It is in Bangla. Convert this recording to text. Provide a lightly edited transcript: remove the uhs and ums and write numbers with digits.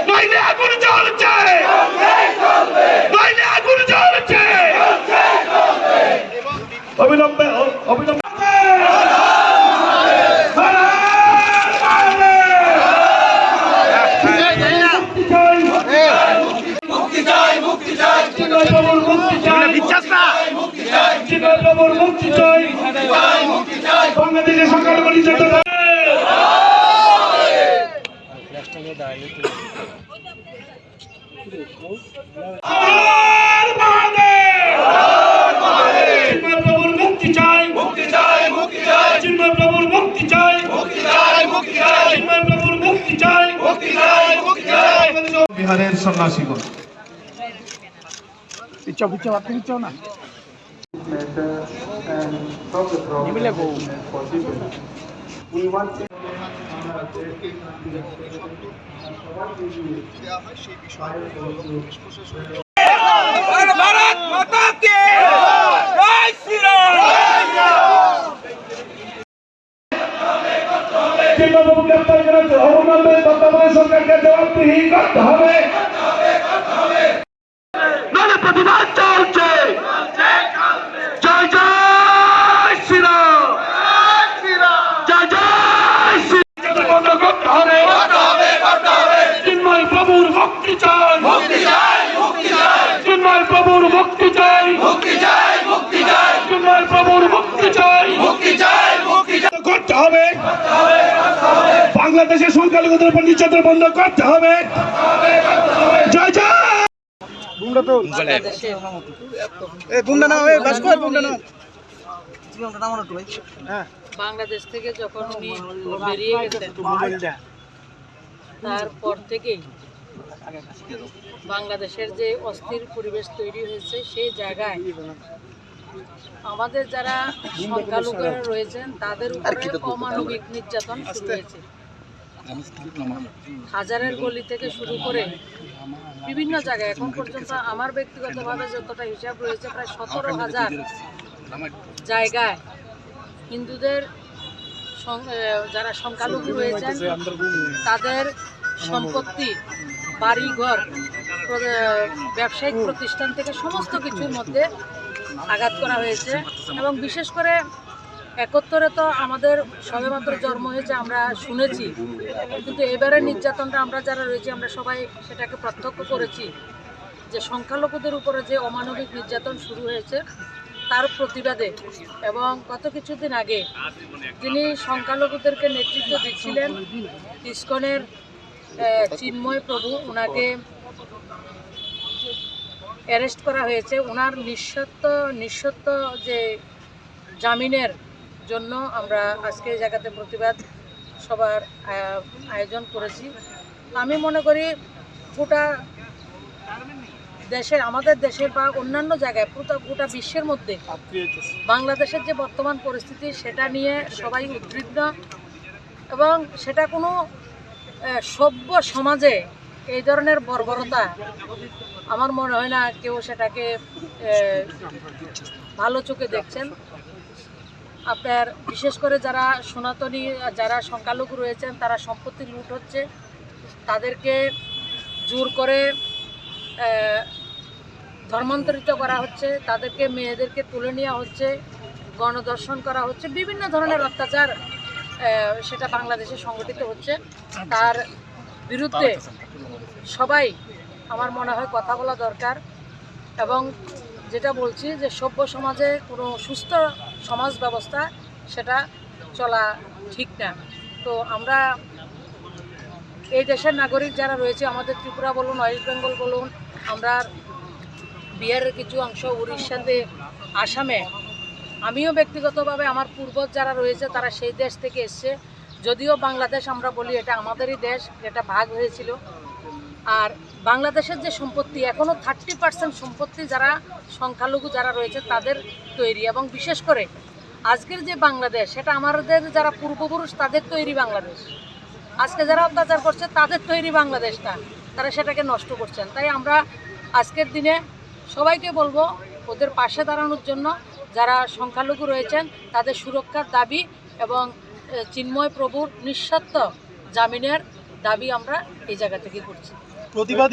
নইলে আগুন জ্বলছে, নইলে আগুন জ্বলছে। অবিলম্বে অবিলম্বে মুক্তি চাই, বাংলাদেশের সংখ্যালঘু নির্যাতন। মুক্তি চাই, মুক্তি চাই, মুক্তি চাই, চিন্ময় প্রভুর মুক্তি চাই, মুক্তি চাই, মুক্তি চাই, চিন্ময় প্রভুর মুক্তি চাই, মুক্তি চাই, মুক্তি চাই। বিহারের সন্ন্যাসীগণ ইচ্ছা বুঝছো, আপনি ইচ্ছাও না ভারত মাতা কে জয় শ্রীরাম। চিন্ময়বাবু গ্রেপ্তার করেছে, অবলম্বনে তত্ত্বাবধায়ক সরকারকে জবাবদিহি করতে হবে। নানা প্রতিবাদ চলছে, জয় জয় শ্রীরাম, জয় জয় শ্রীরাম। বন্ধ করতে হবে, চিন্ময় প্রভুর মুক্তি চাই, মুক্তি চাই, মুক্তি চাই, চিন্ময় প্রভুর মুক্তি চাই, মুক্তি চাই, মুক্তি চাই, চিন্ময় প্রভুর মুক্তি চাই, মুক্তি চাই, মুক্তি চাই। করতে হবে, বাংলাদেশের সংখ্যালঘুদের উপর নির্যাতন বন্ধ করতে হবে। জয় জয়। বাংলাদেশ থেকে যখন উনি বেরিয়ে গেছেন তারপর থেকেই বাংলাদেশের যে অস্থির পরিবেশ তৈরি হয়েছে সেই জায়গায় আমাদের যারা সংখ্যালঘুরা রয়েছেন তাদের উপরে অমানবিক নির্যাতন শুরু হয়েছে। হাজারের গলি থেকে শুরু করে বিভিন্ন জায়গায় এখন পর্যন্ত আমার ব্যক্তিগতভাবে যতটা হিসাব রয়েছে প্রায় 17,000 জায়গায় হিন্দুদের যারা সংখ্যালঘু রয়েছেন তাদের সম্পত্তি, বাড়িঘর, ব্যবসায়িক প্রতিষ্ঠান থেকে সমস্ত কিছুর মধ্যে আঘাত করা হয়েছে। এবং বিশেষ করে 71-এ তো আমাদের সবেমাত্র জন্ম হয়েছে, আমরা শুনেছি, কিন্তু এবারের নির্যাতনটা আমরা যারা রয়েছি আমরা সবাই সেটাকে প্রত্যক্ষ করেছি যে সংখ্যালঘুদের উপরে যে অমানবিক নির্যাতন শুরু হয়েছে তার প্রতিবাদে। এবং গত কিছুদিন আগে যিনি সংখ্যালঘুদেরকে নেতৃত্ব দিচ্ছিলেন ইসকনের চিন্ময় প্রভু, ওনাকে অ্যারেস্ট করা হয়েছে। ওনার নিঃশর্ত যে জামিনের জন্য আমরা আজকে এই জায়গাতে প্রতিবাদ সভার আয়োজন করেছি। আমি মনে করি গোটা দেশের, আমাদের দেশের বা অন্যান্য জায়গায় গোটা বিশ্বের মধ্যে বাংলাদেশের যে বর্তমান পরিস্থিতি সেটা নিয়ে সবাই উদ্বিগ্ন। এবং সেটা কোনো সভ্য সমাজে এই ধরনের বর্বরতা আমার মনে হয় না কেউ সেটাকে ভালো চোখে দেখছেন। আপনার বিশেষ করে যারা সনাতনী, যারা সংখ্যালঘু রয়েছেন তারা সম্পত্তি লুট হচ্ছে, তাদেরকে জোর করে ধর্মান্তরিত করা হচ্ছে, তাদেরকে মেয়েদেরকে তুলে নেওয়া হচ্ছে, গণধর্ষণ করা হচ্ছে, বিভিন্ন ধরনের অত্যাচার সেটা বাংলাদেশে সংগঠিত হচ্ছে। তার বিরুদ্ধে সবাই আমার মনে হয় কথা বলা দরকার। এবং যেটা বলছি যে সভ্য সমাজে কোনো সুস্থ সমাজ ব্যবস্থা সেটা চলা ঠিক না। তো আমরা এই দেশের নাগরিক যারা রয়েছে, আমাদের ত্রিপুরা বলুন, ওয়েস্ট বেঙ্গল বলুন, আমরা বিহারের কিছু অংশ, উড়িষ্যাতে, আসামে, আমিও ব্যক্তিগতভাবে আমার পূর্বজ যারা রয়েছে তারা সেই দেশ থেকে এসছে। যদিও বাংলাদেশ আমরা বলি এটা আমাদেরই দেশ, এটা ভাগ হয়েছিল। আর বাংলাদেশের যে সম্পত্তি এখনও 30% সম্পত্তি যারা সংখ্যালঘু যারা রয়েছে তাদের তৈরি। এবং বিশেষ করে আজকের যে বাংলাদেশ সেটা আমাদের যারা পূর্বপুরুষ তাদের তৈরি বাংলাদেশ। আজকে যারা অত্যাচার করছে তাদের তৈরি বাংলাদেশটা তারা সেটাকে নষ্ট করছেন। তাই আমরা আজকের দিনে সবাইকে বলবো ওদের পাশে দাঁড়ানোর জন্য, যারা সংখ্যালঘু রয়েছেন তাদের সুরক্ষার দাবি এবং চিন্ময় প্রভুর নিঃশর্ত জামিনের দাবি আমরা এই জায়গা থেকে করছি। প্রতিবাদ